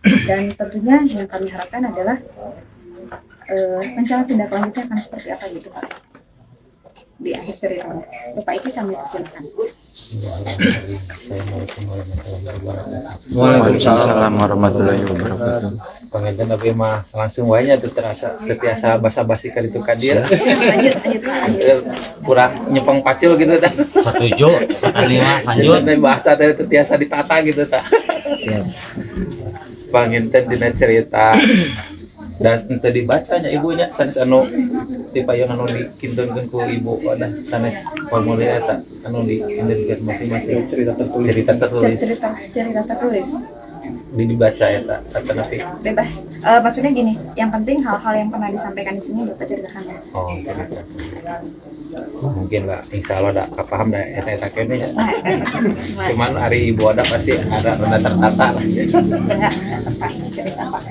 Dan tentunya yang kami harapkan adalah rencana tindak lanjutnya akan seperti apa gitu Pak di akhir ceritanya. Bapak Iki kami persilakan. Waalaikumsalam warahmatullahi wabarakatuh. Pangedan tapi mah langsung wanya tuh terbiasa basa-basi kali itu kadir. Lanjut. Kurang nyepeng pacul gitu tah. Setuju. Kali mah lanjut. Dan bahasa teh terbiasa ditata gitu tah. Siap. Panginten dina cerita dan ente dibacanya ibunya sanes anu ti payon anu dikintun ku ibu ada sanes formulir eta anu diindikeun masing-masing cerita tertulis Cerita tertulis. dibaca eta kata napi. Bebas. Maksudnya gini, yang penting hal-hal yang pernah disampaikan di sini Bapak ceritakan ya. Oh, gitu. Mungkin lah, insya Allah dah paham dah eta kene. Cuman hari ibu ada pasti ada tertata lah. Enggak sempat cerita Pak.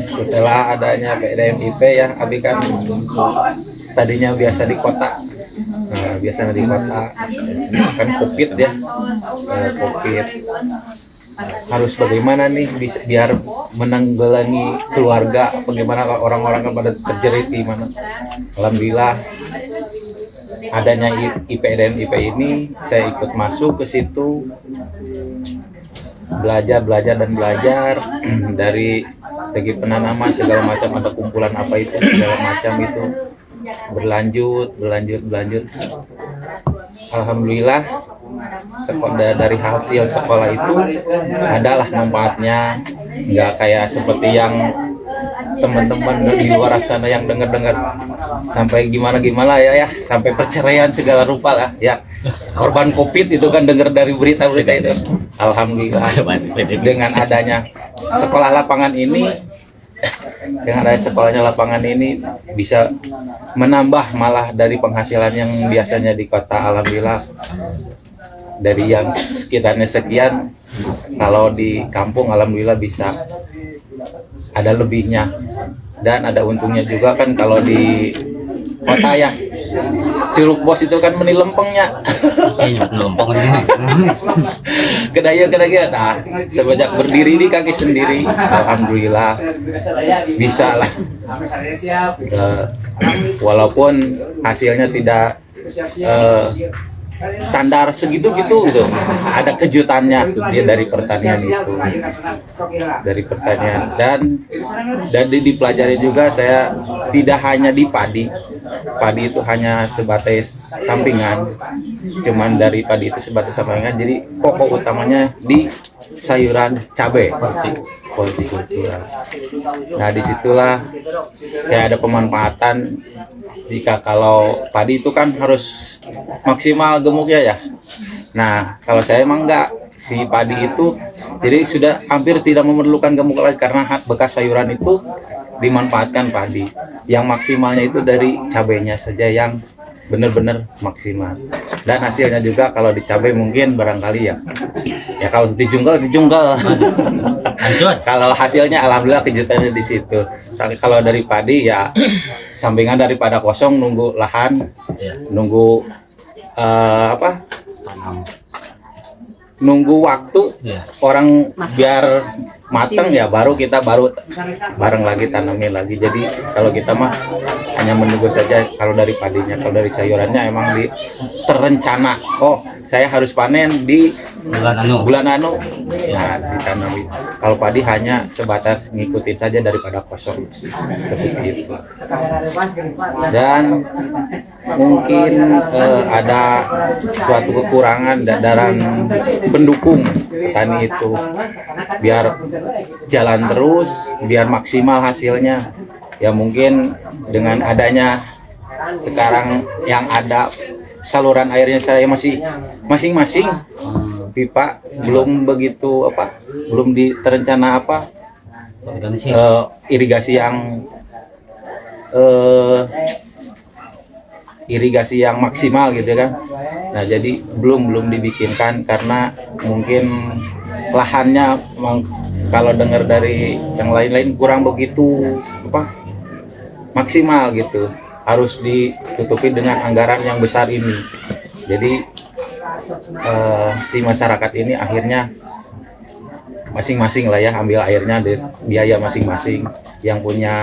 Setelah adanya PDMIP ya, Abi kan tadinya biasa di kota. Nah, biasanya di kota kan COVID ya, COVID harus bagaimana nih biar menanggulangi keluarga, bagaimana orang-orang yang pada terjerit di mana. Alhamdulillah adanya IP dan IP ini saya ikut masuk ke situ, belajar dari segi penanaman segala macam, ada kumpulan apa itu segala macam itu berlanjut. Alhamdulillah dari hasil sekolah itu adalah manfaatnya, nggak kayak seperti yang teman-teman di luar sana yang dengar sampai gimana ya sampai perceraian segala rupa lah ya, korban COVID itu kan dengar dari berita-berita itu. Alhamdulillah dengan adanya sekolah lapangan ini, dengan adanya sekolahnya lapangan ini bisa menambah malah dari penghasilan yang biasanya di kota. Alhamdulillah dari yang sekitarnya sekian, kalau di kampung alhamdulillah bisa ada lebihnya, dan ada untungnya juga kan kalau di kota ya Curug Bos itu kan meni lempengnya. Lempeng Kedaya nah, semenjak berdiri di kaki sendiri alhamdulillah bisa lah. Walaupun hasilnya tidak standar segitu gitu, ada kejutannya dia dari pertanian itu, dan dipelajari juga. Saya tidak hanya di padi itu hanya sebatas sampingan, cuman dari padi itu sebatas sampingan, jadi pokok utamanya di sayuran cabai, hortikultura. Nah disitulah saya ada pemanfaatan. Jika kalau padi itu kan harus maksimal gemuknya ya. Nah kalau saya emang enggak, si padi itu jadi sudah hampir tidak memerlukan gemuk lagi, karena bekas sayuran itu dimanfaatkan padi. Yang maksimalnya itu dari cabainya saja yang benar-benar maksimal, dan hasilnya juga kalau di cabai mungkin barangkali ya kalau dijunggal kalau hasilnya alhamdulillah kejutannya di situ. Tapi kalau dari padi ya sampingan daripada kosong, nunggu lahan, nunggu nunggu waktu orang biar matang ya, baru kita bareng lagi tanamin lagi. Jadi kalau kita mah hanya menunggu saja. Kalau dari padinya, kalau dari sayurannya emang terencana, oh saya harus panen di bulan anu nah ditanami. Kalau padi hanya sebatas ngikutin saja daripada kosong seperti itu. Dan mungkin ada suatu kekurangan dalam pendukung petani itu biar jalan terus, biar maksimal hasilnya. Ya mungkin dengan adanya sekarang yang ada saluran airnya saya masih masing-masing pipa, belum begitu belum diterencana irigasi yang maksimal gitu kan. Nah jadi belum dibikinkan karena mungkin lahannya kalau dengar dari yang lain-lain kurang begitu maksimal gitu, harus ditutupi dengan anggaran yang besar ini. Jadi si masyarakat ini akhirnya masing-masing lah ya, ambil airnya dari biaya masing-masing. Yang punya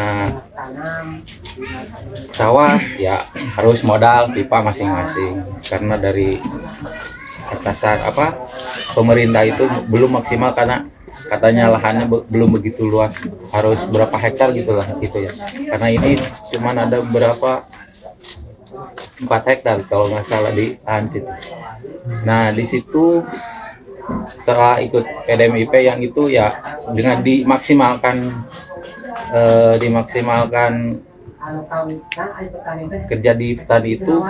sawah ya harus modal pipa masing-masing, karena dari atasan pemerintah itu belum maksimal, karena katanya lahannya belum begitu luas, harus berapa hektar gitu ya, karena ini cuman ada berapa 4 hektar kalau nggak salah di lahan situ. Nah di situ setelah ikut PDMIP yang itu ya dengan dimaksimalkan kerja di petani itu,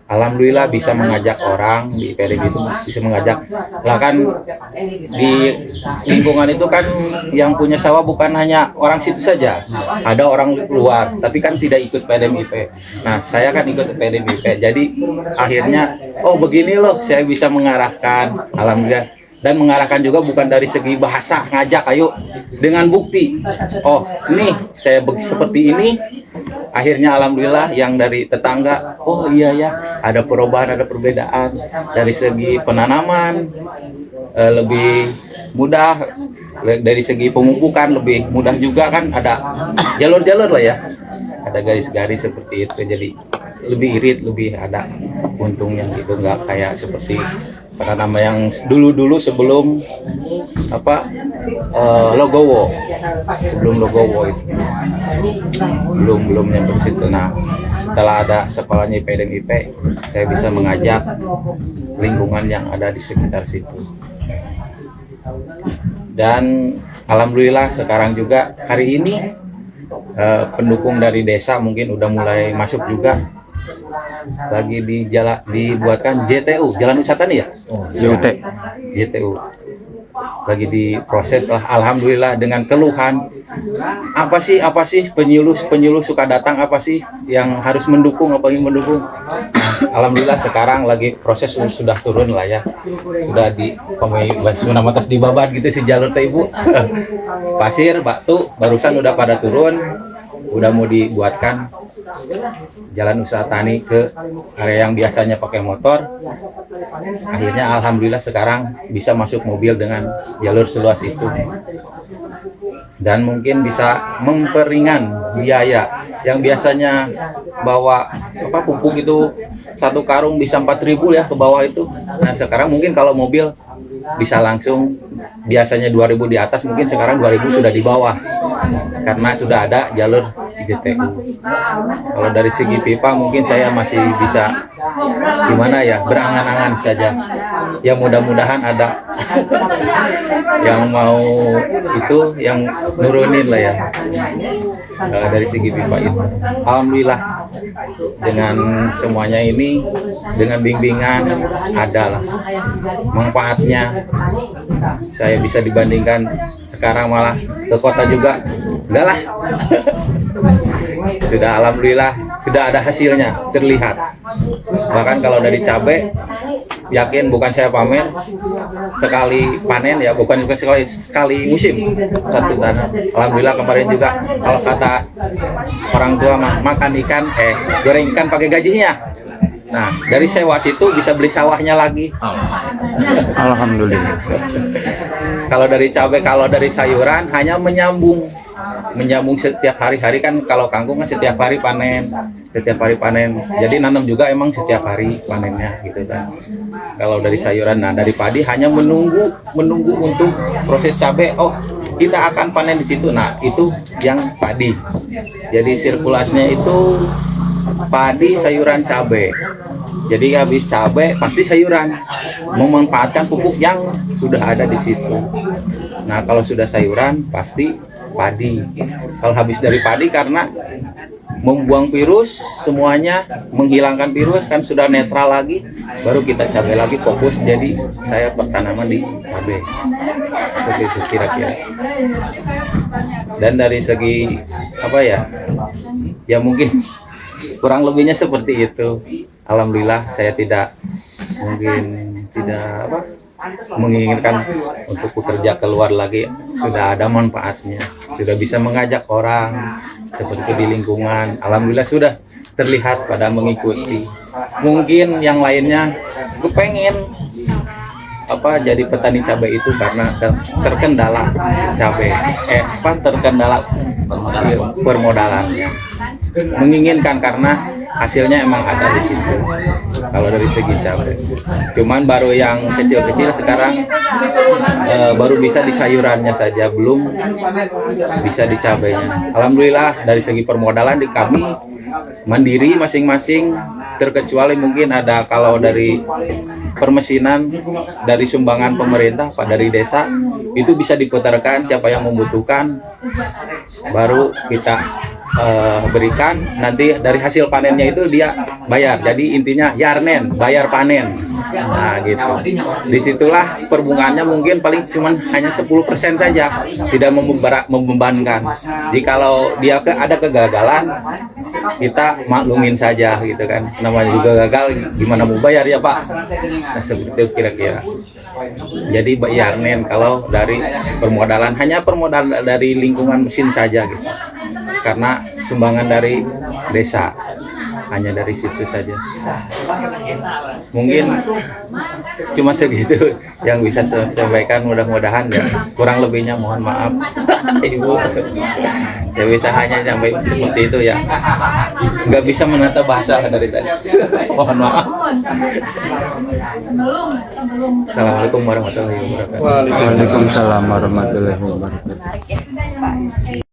alhamdulillah bisa mengajak orang di PDM itu, bisa mengajak lah kan. Di lingkungan itu kan yang punya sawah bukan hanya orang situ saja, ada orang luar tapi kan tidak ikut PDMIP. Nah saya kan ikut PDMIP, jadi akhirnya oh begini loh, saya bisa mengarahkan, alhamdulillah. Dan mengarahkan juga bukan dari segi bahasa, ngajak ayo dengan bukti. Oh nih saya seperti ini, akhirnya alhamdulillah yang dari tetangga, oh iya ya ada perubahan, ada perbedaan dari segi penanaman lebih mudah, dari segi pemupukan lebih mudah juga kan, ada jalur-jalur lah ya, ada garis-garis seperti itu, jadi lebih irit, lebih ada untungnya gitu, nggak kayak seperti penanaman yang dulu sebelum Logowo, sebelum Logowo itu belum nyampe ke situ. Nah setelah ada sekolahnya PDMIP, saya bisa mengajak lingkungan yang ada di sekitar situ. Dan alhamdulillah sekarang juga hari ini pendukung dari desa mungkin udah mulai masuk juga, lagi dibuatkan JTU, Jalan Wisata nih ya, JTU lagi diproses lah, alhamdulillah. Dengan keluhan apa sih penyuluh suka datang, apa sih yang harus mendukung, apa yang mendukung. Alhamdulillah sekarang lagi proses, sudah turun lah ya, sudah di Sunam atas di babat gitu si jalur teh ibu. Pasir batu barusan udah pada turun, udah mau dibuatkan jalan usaha tani ke area yang biasanya pakai motor. Akhirnya alhamdulillah sekarang bisa masuk mobil dengan jalur seluas itu, dan mungkin bisa memperingan biaya yang biasanya bawa pupuk itu satu karung bisa 4.000 ya ke bawah itu. Nah sekarang mungkin kalau mobil bisa langsung, biasanya 2.000 di atas, mungkin sekarang 2.000 sudah di bawah karena sudah ada jalur JTU. Kalau dari segi pipa mungkin saya masih bisa gimana ya, berangan-angan saja. Ya mudah-mudahan ada yang mau itu, yang nurunin lah ya dari segi pipa itu. Alhamdulillah dengan semuanya ini, dengan bimbingan adalah manfaatnya. Saya bisa dibandingkan sekarang malah ke kota juga enggak lah. Sudah alhamdulillah sudah ada hasilnya terlihat. Bahkan kalau dari cabai, yakin bukan saya pamer, sekali panen ya, bukan juga sekali musim satu tanah. Alhamdulillah kemarin juga kalau kata orang tua makan ikan, goreng ikan pakai gajinya. Nah dari sewa situ bisa beli sawahnya lagi. Alhamdulillah. Kalau dari cabai, kalau dari sayuran hanya menyambung setiap hari-hari kan. Kalau kangkung kan setiap hari panen. Jadi nanam juga emang setiap hari panennya gitu kan. Kalau dari sayuran, nah dari padi hanya menunggu untuk proses cabai. Oh kita akan panen di situ. Nah itu yang padi. Jadi sirkulasinya itu padi, sayuran, cabai. Jadi habis cabai pasti sayuran, memanfaatkan pupuk yang sudah ada di situ. Nah kalau sudah sayuran pasti padi. Kalau habis dari padi karena membuang virus semuanya, menghilangkan virus kan sudah netral lagi, baru kita cabai lagi fokus. Jadi saya pertanaman di cabai seperti itu kira-kira. Dan dari segi apa ya mungkin kurang lebihnya seperti itu. Alhamdulillah saya tidak menginginkan untuk bekerja keluar lagi, sudah ada manfaatnya, sudah bisa mengajak orang seperti di lingkungan. Alhamdulillah sudah terlihat pada mengikuti. Mungkin yang lainnya gue pengen jadi petani cabai itu karena terkendala cabai, terkendala permodalannya. Menginginkan karena hasilnya emang ada di situ. Kalau dari segi cabai, cuman baru yang kecil-kecil sekarang baru bisa di sayurannya saja, belum bisa di cabainya. Alhamdulillah dari segi permodalan di kami mandiri masing-masing, terkecuali mungkin ada kalau dari permesinan dari sumbangan pemerintah Pak dari desa itu bisa diputarkan, siapa yang membutuhkan baru kita berikan, nanti dari hasil panennya itu dia bayar. Jadi intinya yarnen, bayar panen. Nah gitu. Disitulah perbungaannya mungkin paling cuman hanya 10% saja, tidak membebankan. Jikalau dia ada kegagalan, kita maklumin saja gitu kan. Namanya juga gagal, gimana mau bayar ya Pak? Nah, seperti itu kira-kira. Jadi yarnen kalau dari permodalan, hanya permodalan dari lingkungan mesin saja gitu. Karena sumbangan dari desa, hanya dari situ saja. Mungkin cuma segitu yang bisa saya sampaikan, mudah-mudahan ya. Kurang lebihnya mohon maaf Ibu. Saya bisa hanya sampai seperti itu ya. Nggak bisa menata bahasa dari tadi. Mohon maaf. Assalamualaikum warahmatullahi wabarakatuh. Waalaikumsalam warahmatullahi wabarakatuh. Menarik ya Pak.